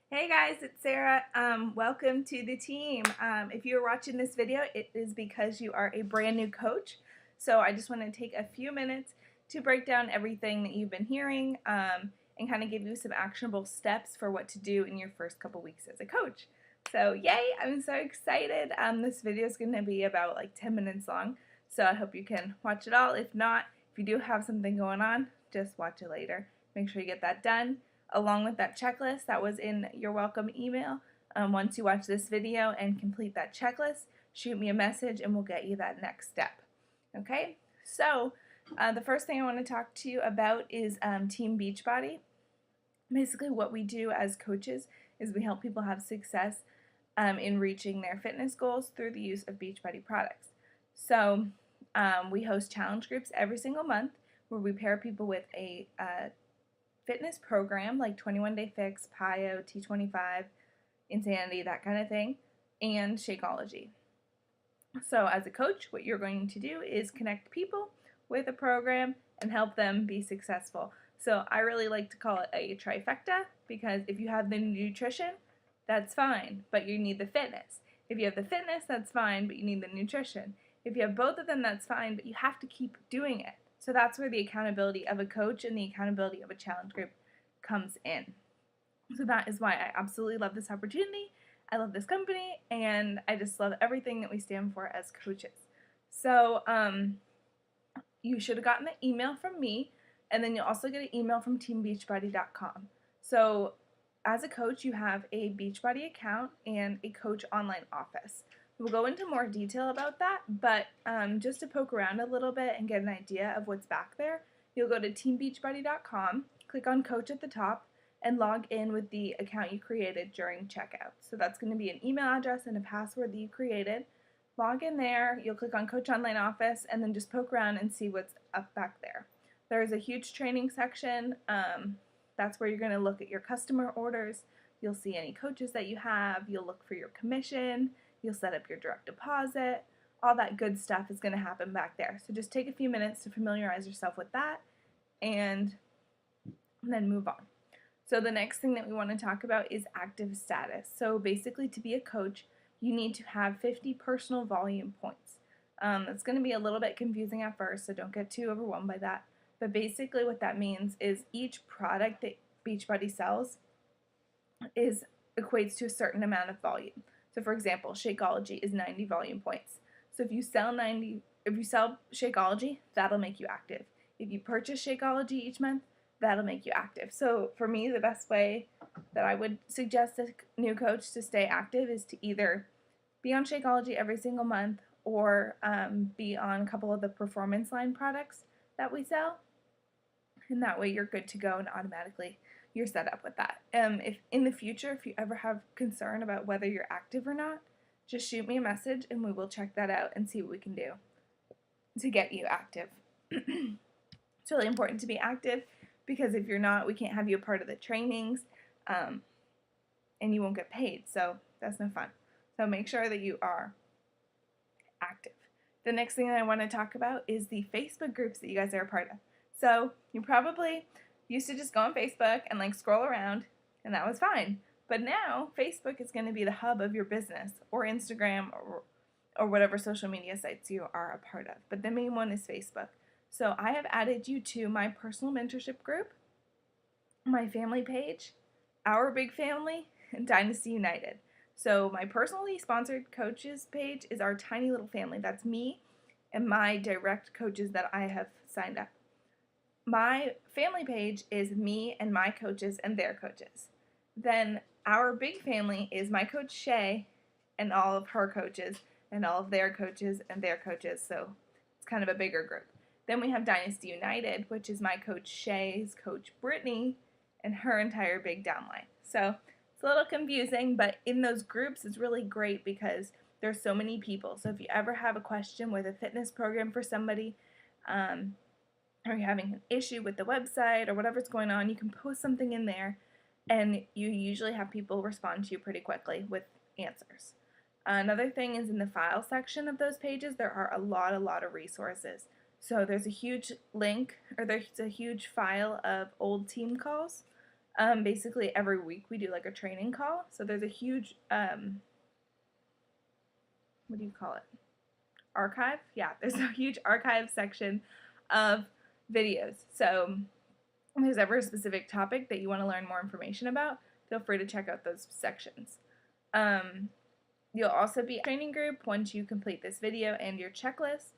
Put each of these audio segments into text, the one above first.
Hey guys, it's Sarah. Welcome to the team. If you're watching this video, it is because you are a brand new coach. So I just want to take a few minutes to break down everything that you've been hearing and kind of give you some actionable steps for what to do in your first couple weeks as a coach. So yay, I'm so excited. This video is going to be about like 10 minutes long, so I hope you can watch it all. If not, if you do have something going on, just watch it later. Make sure you get that done along with that checklist that was in your welcome email. Once you watch this video and complete that checklist, shoot me a message and we'll get you that next step. Okay, so the first thing I want to talk to you about is Team Beachbody. Basically, what we do as coaches is we help people have success in reaching their fitness goals through the use of Beachbody products. So we host challenge groups every single month where we pair people with a fitness program like 21 Day Fix, PiYo, T25, Insanity, that kind of thing, and Shakeology. So as a coach, what you're going to do is connect people with a program and help them be successful. So I really like to call it a trifecta because if you have the nutrition, that's fine, but you need the fitness. If you have the fitness, that's fine, but you need the nutrition. If you have both of them, that's fine, but you have to keep doing it. So that's where the accountability of a coach and the accountability of a challenge group comes in. So that is why I absolutely love this opportunity. I love this company, and I just love everything that we stand for as coaches. So you should have gotten the email from me, and then you'll also get an email from teambeachbody.com. So as a coach, you have a Beachbody account and a coach online office. We'll go into more detail about that, but just to poke around a little bit and get an idea of what's back there, you'll go to teambeachbody.com, click on coach at the top, and log in with the account you created during checkout. So that's going to be an email address and a password that you created. Log in there, you'll click on Coach Online Office, and then just poke around and see what's up back there. There's a huge training section. That's where you're going to look at your customer orders. You'll see any coaches that you have. You'll look for your commission. You'll set up your direct deposit. All that good stuff is going to happen back there. So just take a few minutes to familiarize yourself with that and then move on. So the next thing that we want to talk about is active status. So basically, to be a coach, you need to have 50 personal volume points. It's going to be a little bit confusing at first, so don't get too overwhelmed by that. But basically what that means is each product that Beachbody sells equates to a certain amount of volume. So for example, Shakeology is 90 volume points. So if you sell Shakeology, that'll make you active. If you purchase Shakeology each month, that'll make you active. So for me, the best way that I would suggest a new coach to stay active is to either be on Shakeology every single month or be on a couple of the performance line products that we sell. And that way you're good to go and automatically you're set up with that. If in the future, if you ever have concern about whether you're active or not, just shoot me a message and we will check that out and see what we can do to get you active. It's really important to be active because if you're not, we can't have you a part of the trainings and you won't get paid. So that's no fun. So make sure that you are active. The next thing that I want to talk about is the Facebook groups that you guys are a part of. So you probably used to just go on Facebook and like scroll around and that was fine. But now Facebook is going to be the hub of your business or Instagram or whatever social media sites you are a part of. But the main one is Facebook. So I have added you to my personal mentorship group, my family page, Our Big Family, and Dynasty United. So my personally sponsored coaches page is our tiny little family. That's me and my direct coaches that I have signed up. My family page is me and my coaches and their coaches. Then Our Big Family is my coach Shay and all of her coaches and all of their coaches and their coaches. So it's kind of a bigger group. Then we have Dynasty United, which is my coach Shay's coach Brittany and her entire big downline. So it's a little confusing, but in those groups it's really great because there's so many people. So if you ever have a question with a fitness program for somebody, or you're having an issue with the website or whatever's going on, you can post something in there and you usually have people respond to you pretty quickly with answers. Another thing is in the file section of those pages, there are a lot of resources. So there's a huge link, or there's a huge file of old team calls Basically every week we do like a training call. So there's a huge, what do you call it? Archive? Yeah, there's a huge archive section of videos. So if there's ever a specific topic that you want to learn more information about, feel free to check out those sections. You'll also be in a training group once you complete this video and your checklist,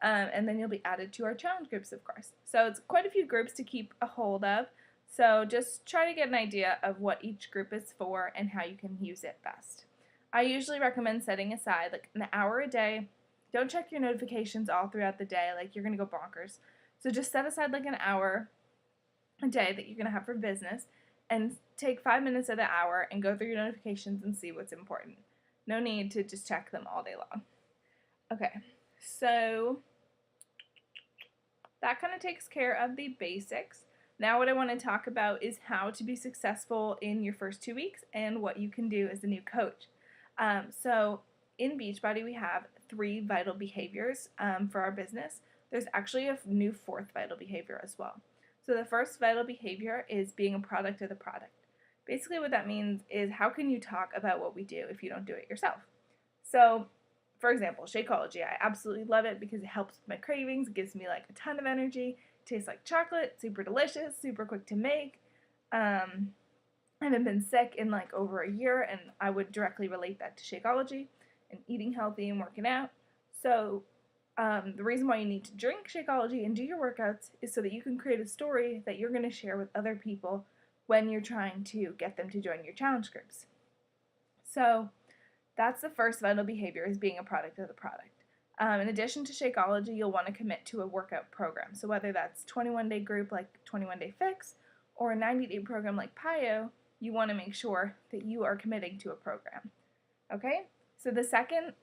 and then you'll be added to our challenge groups, of course. So it's quite a few groups to keep a hold of, so just try to get an idea of what each group is for and how you can use it best. I usually recommend setting aside like an hour a day. Don't check your notifications all throughout the day, like you're going to go bonkers. So just set aside like an hour a day that you're going to have for business, and take 5 minutes of the hour and go through your notifications and see what's important. No need to just check them all day long. Okay, so that kind of takes care of the basics. Now what I want to talk about is how to be successful in your first 2 weeks and what you can do as a new coach. So in Beachbody we have 3 vital behaviors for our business. There's actually a new 4th vital behavior as well. So the first vital behavior is being a product of the product. Basically what that means is how can you talk about what we do if you don't do it yourself? So for example, Shakeology, I absolutely love it because it helps with my cravings. It gives me like a ton of energy. It tastes like chocolate, super delicious, super quick to make. I haven't been sick in like over a year, and I would directly relate that to Shakeology and eating healthy and working out. So the reason why you need to drink Shakeology and do your workouts is so that you can create a story that you're going to share with other people when you're trying to get them to join your challenge groups. So that's the first vital behavior, is being a product of the product. In addition to Shakeology, you'll want to commit to a workout program. So whether that's 21-day group like 21 Day Fix or a 90-day program like PiYo, you want to make sure that you are committing to a program. Okay? So the second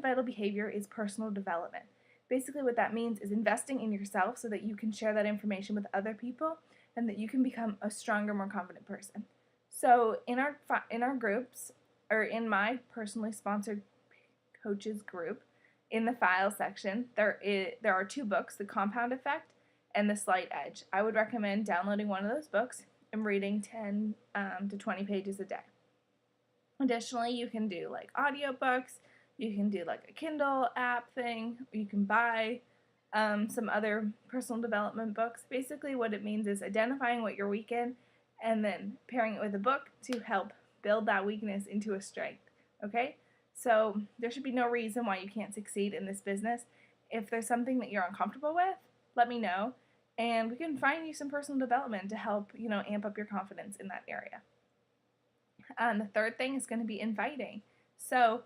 vital behavior is personal development. Basically what that means is investing in yourself so that you can share that information with other people and that you can become a stronger, more confident person. So in our groups, or in my personally sponsored coaches group, in the file section, there are 2 books, The Compound Effect and The Slight Edge. I would recommend downloading one of those books and reading 10 to 20 pages a day. Additionally, you can do like audiobooks, you can do like a Kindle app thing, you can buy some other personal development books. Basically what it means is identifying what you're weak in and then pairing it with a book to help build that weakness into a strength. Okay? So there should be no reason why you can't succeed in this business. If there's something that you're uncomfortable with, let me know, and we can find you some personal development to help, amp up your confidence in that area. The third thing is going to be inviting. So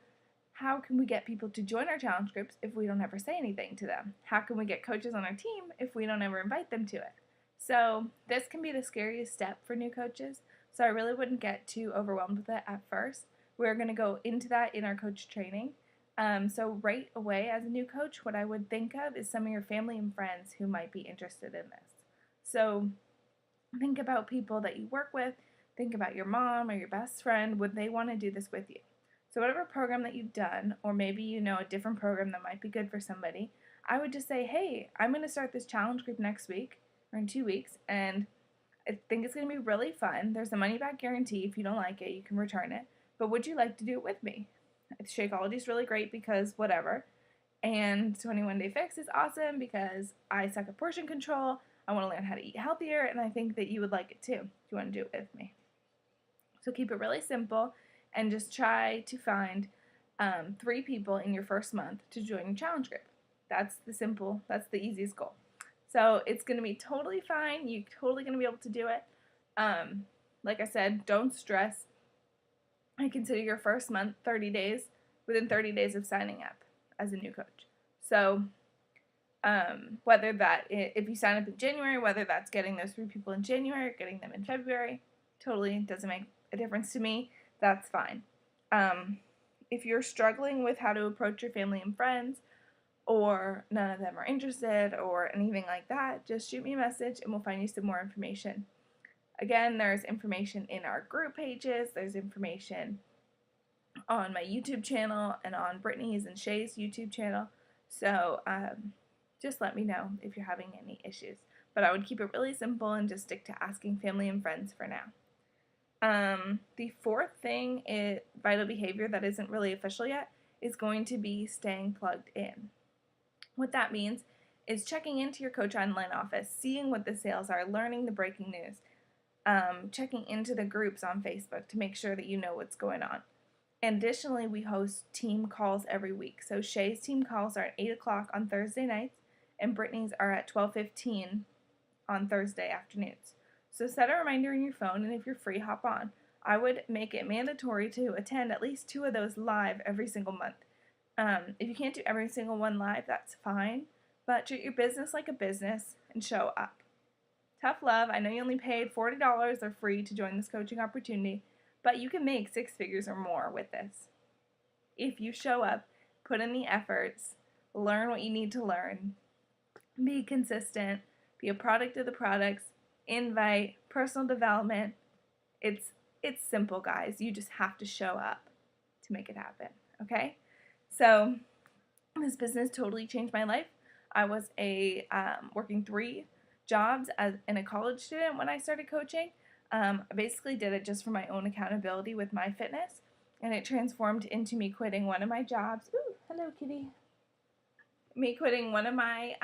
how can we get people to join our challenge groups if we don't ever say anything to them? How can we get coaches on our team if we don't ever invite them to it? So this can be the scariest step for new coaches, so I really wouldn't get too overwhelmed with it at first. We're going to go into that in our coach training. So right away as a new coach, what I would think of is some of your family and friends who might be interested in this. So think about people that you work with. Think about your mom or your best friend. Would they want to do this with you? So whatever program that you've done, or maybe you know a different program that might be good for somebody, I would just say, hey, I'm going to start this challenge group next week or in 2 weeks, and I think it's going to be really fun. There's a money back guarantee. If you don't like it, you can return it. But would you like to do it with me? Shakeology is really great because whatever. And 21 Day Fix is awesome because I suck at portion control. I want to learn how to eat healthier, and I think that you would like it too if you want to do it with me. So keep it really simple and just try to find 3 people in your first month to join your challenge group. That's the easiest goal. So it's going to be totally fine. You're totally going to be able to do it. Like I said, don't stress. I consider your first month 30 days, within 30 days of signing up as a new coach. So whether that, if you sign up in January, whether that's getting those 3 people in January or getting them in February, totally doesn't make a difference to me. That's fine. If you're struggling with how to approach your family and friends, or none of them are interested or anything like that, just shoot me a message and we'll find you some more information. Again, there's information in our group pages, there's information on my YouTube channel and on Brittany's and Shay's YouTube channel. So just let me know if you're having any issues. but I would keep it really simple and just stick to asking family and friends for now. The fourth thing is vital behavior that isn't really official yet is going to be staying plugged in. What that means is checking into your Coach Online office, seeing what the sales are, learning the breaking news, checking into the groups on Facebook to make sure that you know what's going on. And additionally, we host team calls every week. So Shay's team calls are at 8 o'clock on Thursday nights, and Brittany's are at 12:15 on Thursday afternoons. So set a reminder in your phone, and if you're free, hop on. I would make it mandatory to attend at least 2 of those live every single month. If you can't do every single one live, that's fine, but treat your business like a business and show up. Tough love. I know you only paid $40 or free to join this coaching opportunity, but you can make 6 figures or more with this. If you show up, put in the efforts, learn what you need to learn, be consistent, be a product of the products, invite, personal development. It's simple, guys. You just have to show up to make it happen, okay? So this business totally changed my life. I was working 3 jobs as a college student when I started coaching. I basically did it just for my own accountability with my fitness, and it transformed into me quitting one of my jobs. Ooh, hello, kitty. Me quitting one of my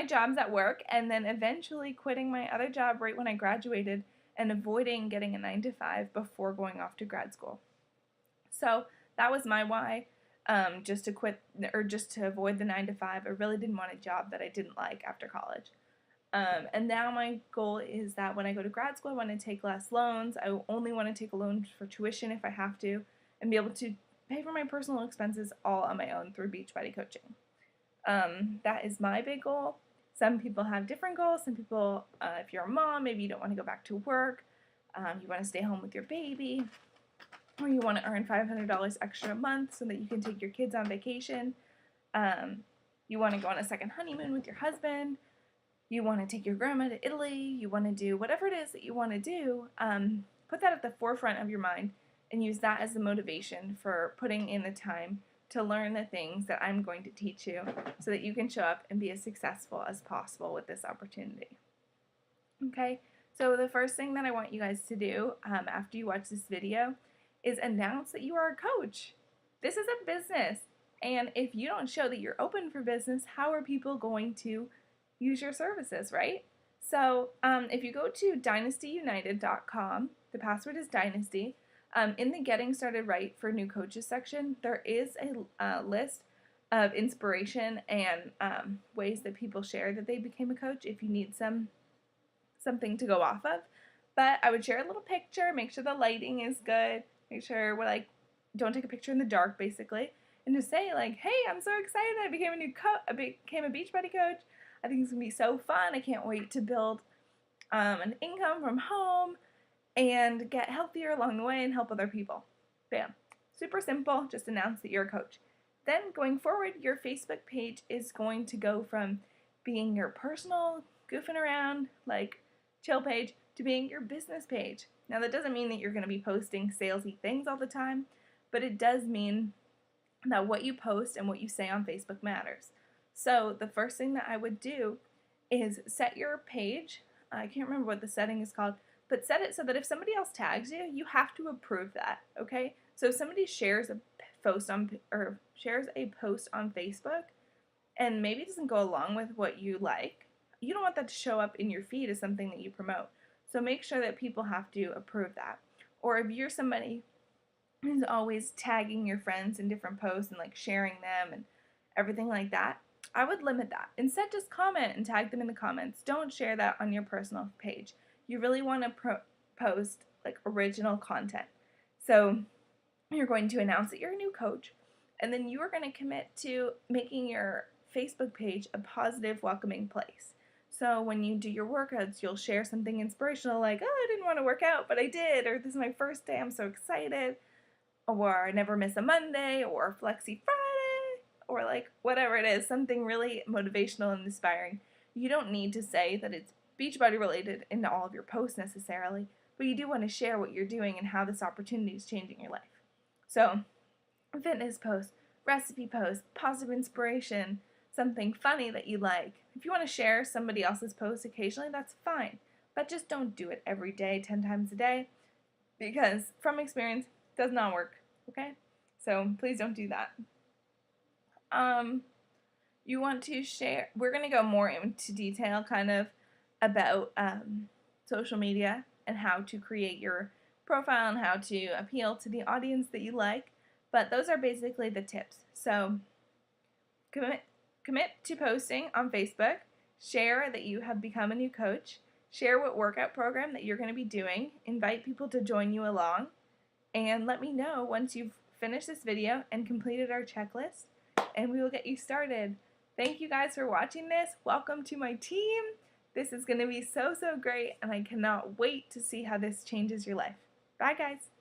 jobs at work, and then eventually quitting my other job right when I graduated and avoiding getting a 9-to-5 before going off to grad school. So that was my why, just to quit or just to avoid the 9-to-5. I really didn't want a job that I didn't like after college. And now my goal is that when I go to grad school, I want to take less loans. I only want to take a loan for tuition if I have to, and be able to pay for my personal expenses all on my own through Beachbody Coaching. That is my big goal. Some people have different goals. Some people, if you're a mom, maybe you don't want to go back to work. You want to stay home with your baby, or you want to earn $500 extra a month so that you can take your kids on vacation. You want to go on a second honeymoon with your husband. You want to take your grandma to Italy. You want to do whatever it is that you want to do. Put that at the forefront of your mind and use that as the motivation for putting in the time to learn the things that I'm going to teach you so that you can show up and be as successful as possible with this opportunity. Okay, so the first thing that I want you guys to do after you watch this video is announce that you are a coach. This is a business, and if you don't show that you're open for business, how are people going to use your services, right? So if you go to dynastyunited.com, the password is Dynasty. In the Getting Started Right for New Coaches section, there is a list of inspiration and ways that people share that they became a coach if you need something to go off of. But I would share a little picture, make sure the lighting is good, make sure don't take a picture in the dark, basically, and just say hey, I'm so excited I became a Beachbody coach. I think it's gonna be so fun. I can't wait to build an income from home and get healthier along the way and help other people. Bam. Super simple. Just announce that you're a coach. Then going forward, your Facebook page is going to go from being your personal, goofing around, chill page to being your business page. Now that doesn't mean that you're going to be posting salesy things all the time, but it does mean that what you post and what you say on Facebook matters. So the first thing that I would do is set your page. I can't remember what the setting is called, but set it so that if somebody else tags you, you have to approve that, okay? So if somebody shares a post on Facebook and maybe it doesn't go along with what you like, you don't want that to show up in your feed as something that you promote. So make sure that people have to approve that. Or if you're somebody who's always tagging your friends in different posts and sharing them and everything like that, I would limit that. Instead, just comment and tag them in the comments. Don't share that on your personal page. You really want to post original content. So you're going to announce that you're a new coach, and then you are going to commit to making your Facebook page a positive, welcoming place. So when you do your workouts, you'll share something inspirational like, oh, I didn't want to work out, but I did, or this is my first day, I'm so excited, or I never miss a Monday, or Flexi Friday, or whatever it is, something really motivational and inspiring. You don't need to say that it's Beachbody related in all of your posts necessarily, but you do want to share what you're doing and how this opportunity is changing your life. So, fitness posts, recipe posts, positive inspiration, something funny that you like. If you want to share somebody else's post occasionally, that's fine. But just don't do it every day, 10 times a day, because from experience, it does not work, okay? So please don't do that. You want to share, we're going to go more into detail kind of about social media and how to create your profile and how to appeal to the audience that you like. But those are basically the tips. So commit to posting on Facebook, share that you have become a new coach, share what workout program that you're going to be doing, invite people to join you along, and let me know once you've finished this video and completed our checklist, and we will get you started. Thank you guys for watching this. Welcome to my team. This is going to be so great, and I cannot wait to see how this changes your life. Bye, guys.